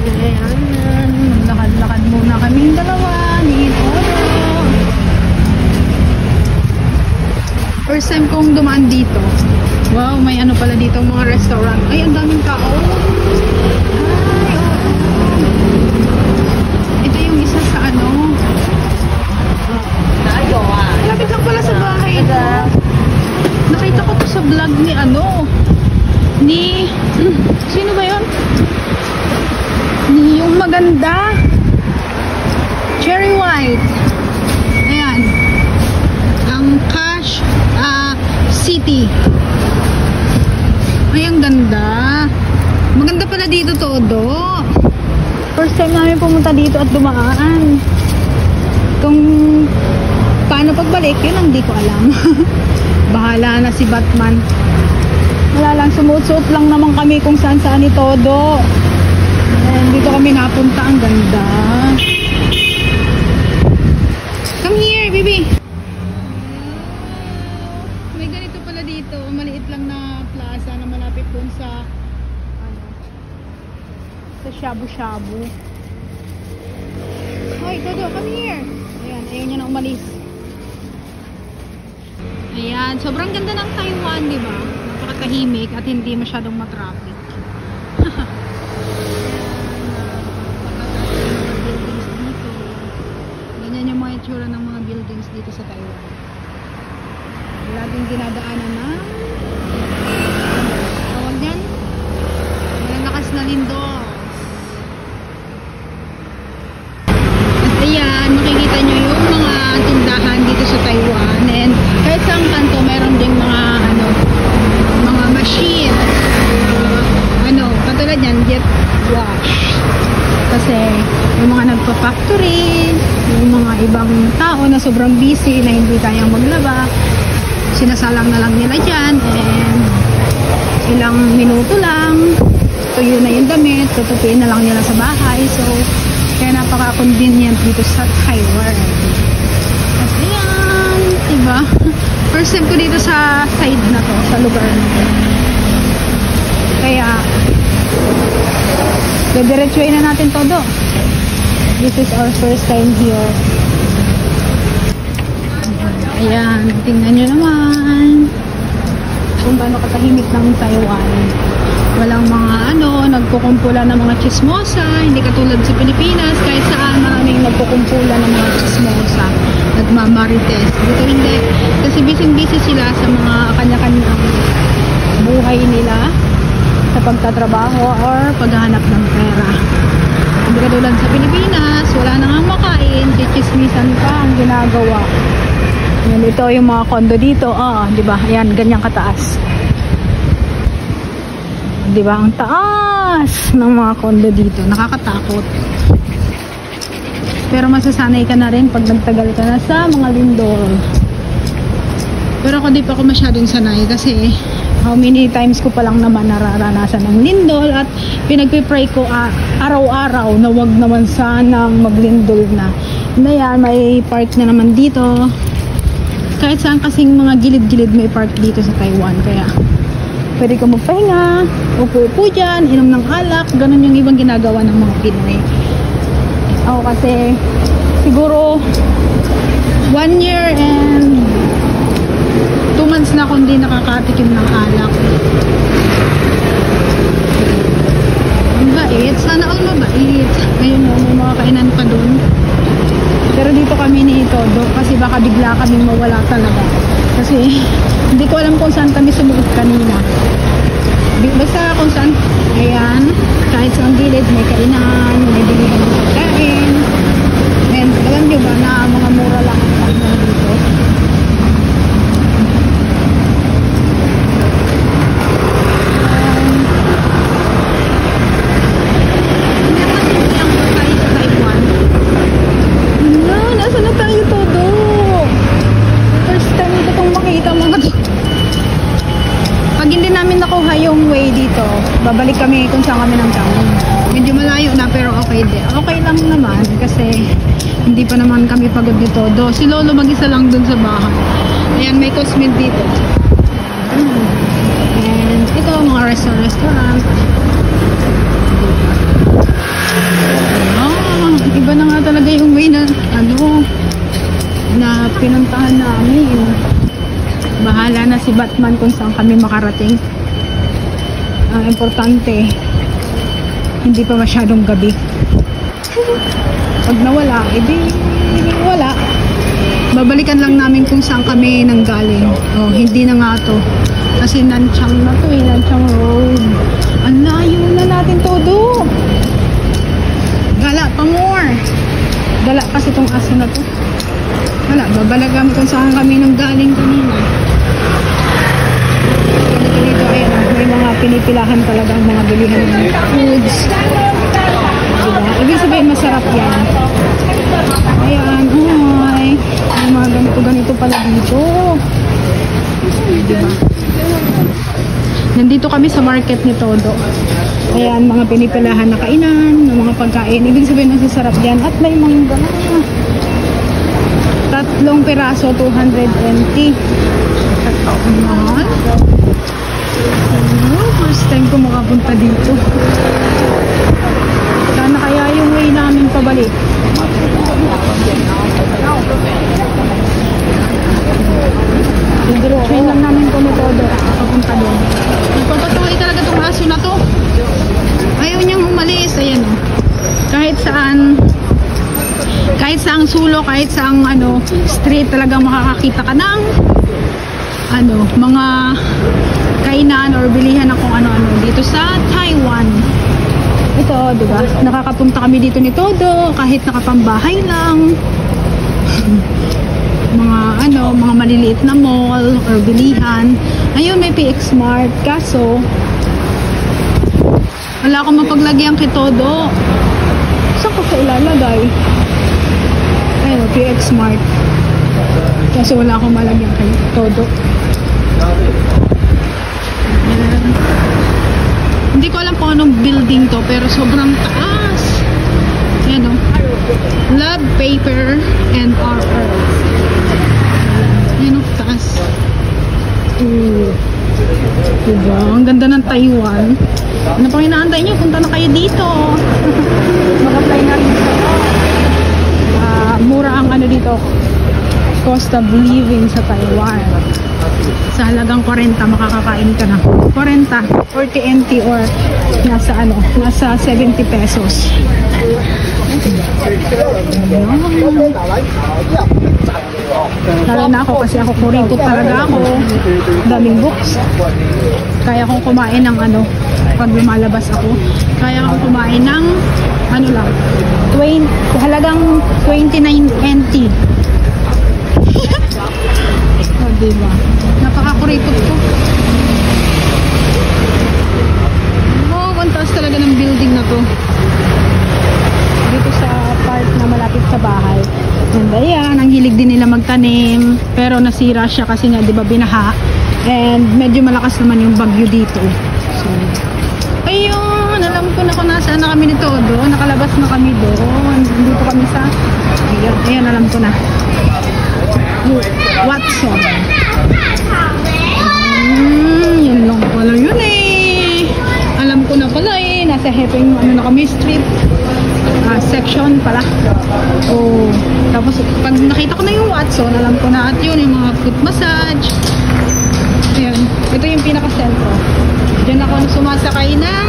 Ayan, lakad-lakad muna kaming dalawa ni Todo. First time kong dumaan dito. Wow, may ano pala dito, mga restaurant. Ay, ang daming tao. Ay, ito yung isa sa ano. Malapit lang pala sa bahay ito. Nakita ko to sa vlog ni ano. Sino ba yun? Yung maganda. Cherry White. Ayan. Ang Cash City. Ay, ang ganda. Maganda pala dito, Todo. First time namin pumunta dito at dumaan. Kung paano pagbalik, yun ang di ko alam. Bahala na si Batman. Wala lang, sumuot-suot lang naman kami kung saan-saan ni Todo. And dito kami napunta, ang ganda. Come here, baby. May ganito pala dito, maliit lang na plaza na malapit dun sa shabu-shabu. Hoy, Todo, come here. Ayan, ayaw niya na umalis. Ayan, sobrang ganda ng Taiwan, di ba? Napakatahimik at hindi masyadong matraffic. Ganyan yung mga itsura ng mga buildings dito sa Taiwan. Laging dinadaanan na tawag yan? Malalakas na lindol. Ayan, makikita nyo yung mga tindahan dito sa Taiwan, and kahit sa kanto meron ding mga mga machine, katulad yan, jet wash, kasi yung mga nagpa-factory, yung mga ibang tao na sobrang busy na hindi kayang maglaba, sinasalang na lang nila dyan, and ilang minuto lang tuyo na yung damit, tutupiin na lang nila sa bahay. So kaya napaka-convenient dito sa Taiwan. At ayan, diba? First time ko dito sa side na to, sa lugar na to. Kaya, didiretsuin na natin Todo. This is our first time here. Ayan, tingnan nyo naman kung paano katahimik ng Taiwan. Walang mga nagkukumpulan ng mga chismosa, hindi katulad sa Pilipinas, kahit saan maraming nagkukumpulan ng mga chismosa, nagmamarites. Dito hindi, kasi busy sila sa mga kanya-kanyang buhay nila, sa pagtatrabaho or paghahanap ng pera. Hindi katulad sa Pilipinas, wala na nga makain, chichismisan pa ang ginagawa. Yan, ito yung mga kondo dito, di ba? Ayan, ganyang kataas. Diba, ang taas ng mga kondo dito, nakakatakot. Pero masasanay ka na rin pag nagtagal ka na sa mga lindol. Pero ako di pa ako masyadong sanay kasi how many times ko pa lang naman nararanasan ng lindol, at pinagpipray ko araw-araw na wag naman sanang maglindol na. Yan, may park na naman dito. Kahit saan kasing mga gilid-gilid may park dito sa Taiwan, kaya pwede ka magpahinga, upo-upo dyan, inom ng alak, ganun yung ibang ginagawa ng mga Pinoy. Ako kasi, siguro 1 year and 2 months na akong hindi nakakatikim ng alak. Mabait, sana all mabait. Ayun mo, may mga kainan pa dun. Pero dito kami ni Todo, kasi baka bigla kami mawala talaga. Kasi hindi ko alam kung saan kami sumuot kanina. Basta kung saan, ayan, kahit sa gilid may kainan, may bilihan ng pagkain. And alam nyo ba na mga mura lang ang pagkain dito? Nasa na tayo Todo? First time ito itong makita mga to. Pag hindi namin nakuha yung way dito, babalik kami kung saan kami nang galing. Medyo malayo na pero okay din. Okay lang naman kasi hindi pa naman kami pagod dito. Si Lolo mag-isa lang dun sa bahay. Ayan, may Cosmed dito. And ito mga restaurant. pinuntahan namin. Bahala na si Batman kung saan kami makarating. Ang importante, hindi pa masyadong gabi. Pag nawala, edi wala. Babalikan lang namin kung saan kami nanggaling. Oh, hindi na nga to. Kasi Nanchang na to eh, Nanchang Road. Ang layo na natin todo. Gala pa more. Gala kasi tong aso na to. Wala, babalikan kung saan kami nanggaling kanina. Dito ayan, may mga pinipilahan talaga ang mga bilihan ng foods. Diba? Ibig sabihin masarap yan. Ayan, ay mga ganito pala dito. Diba? Nandito kami sa market ni Todo. Ayan, mga pinipilahan na kainan, ng mga pagkain. Ibig sabihin masasarap yan. At may mangga na. 3 piraso, 220. Mahal. First time ko makapunta dito. Sana kaya yung way namin pabalik. Train lang namin kung Todo papunta doon. Nagpapatuloy talaga itong aso na to. Ayaw niyang umalis. Ayan o. Kahit saang sulok, kahit saang street, talagang makakakita ka ng mga kainan or bilihan na kung ano-ano dito sa Taiwan. Ito, diba? Nakakapunta kami dito ni Todo kahit nakapambahay lang. Mga maliliit na mall or bilihan. Ayun, may PX Mart. Kaso, wala akong mapaglagyan kay Todo. Saan ko sa ilalagay? Ayun, PX Mart. Kaso wala akong malagyan kay Todo. Hindi ko alam kung anong building to, pero sobrang taas. Ayan o. Love, paper, and our earth. Ayan o, taas. Diba? Ang ganda ng Taiwan. Ano pang inaantay nyo? Punta na kayo dito. Mag-apply na rin ito. Mura ang dito. Cost of living sa Taiwan. Sa halagang 40 makakakain ka na. 40 NT or nasa 70 pesos. Lalo na ako kasi ako kuripot talaga ako. Daming books. Kaya kong kumain ng pag lumalabas ako. Kaya kong kumain ng halagang 29 NT. Diba? Napakakuripot ko. Ang taas talaga ng building na to. Dito sa part na malapit sa bahay. And ayan, ang hilig din nila magtanim. Pero nasira siya kasi nga, diba, binaha. And medyo malakas naman yung bagyo dito. So, ayun, alam ko na kung nasaan na kami nito. Doon, nakalabas na kami doon. Dito kami sa, ayan, alam ko na. Watson. Yun lang pala yun eh. Alam ko na pala eh. Nasa Heping na kami street. Section pala. Oh. Tapos pag nakita ko na yung Watson, alam ko na at yun yung mga foot massage. Ayan. Ito yung pinaka-sentro. Diyan ako sumasakay ng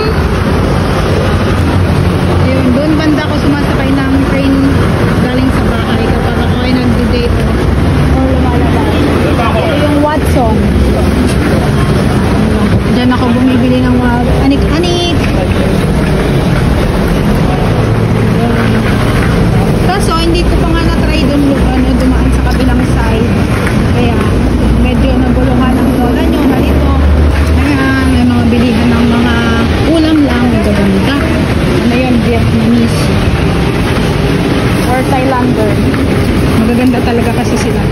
doon banda ako sumasakay ng train galing sa bahay kapag ako ay nag-date or lumalabas. Ito yung Watson. Diyan ako bumibili ng mga anik-anik. Kaso hindi ko pa nga na-try doon dumaan sa kabilang side. Kaya medyo naguluhan ang lola nyo na dito. Ayan, may mga bilihan ng mga ulam lang. Magaganda. Ano yun? Vietnamese or Thailander. Magaganda talaga kasi sila.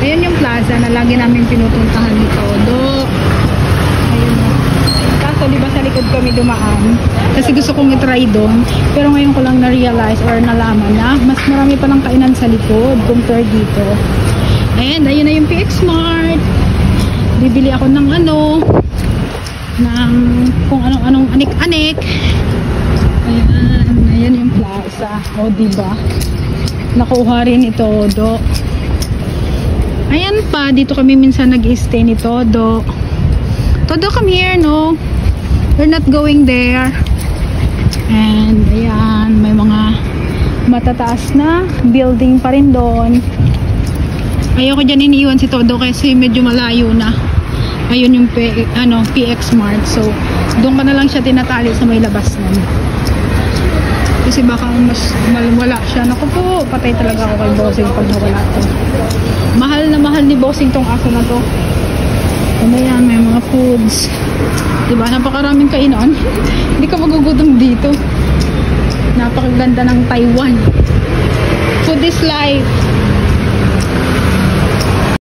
Ayan yung plaza na lagi namin pinupuntahan ni Todo. Ayun. Kaso diba sa likod kami dumaan kasi gusto kong i-try doon, pero ngayon ko lang na-realize or nalaman na mas marami pa ng kainan sa likod compared dito. And ayun na yung PX Mart. Bibili ako ng ng kung anong anik-anik. Ayan yung plaza. O, diba? Nakuha rin ni Todo. Ayan pa, dito kami minsan nag-stay ni Todo. Todo, come here, no? We're not going there. And, ayan, may mga matataas na building pa rin doon. Ayoko dyan iniiwan si Todo kasi medyo malayo na. Ayun yung PX Mart. So, doon ka na lang siya tinatali sa may labas nun. Kasi baka mas wala siya. Naku po, patay talaga ako kay Bossing pag nawala to. Mahal na mahal ni Bossing tong aso na to. Ano yan, may mga foods. Diba, napakaraming kainan. Hindi ka magugutom dito. Napakaganda ng Taiwan. Food is life.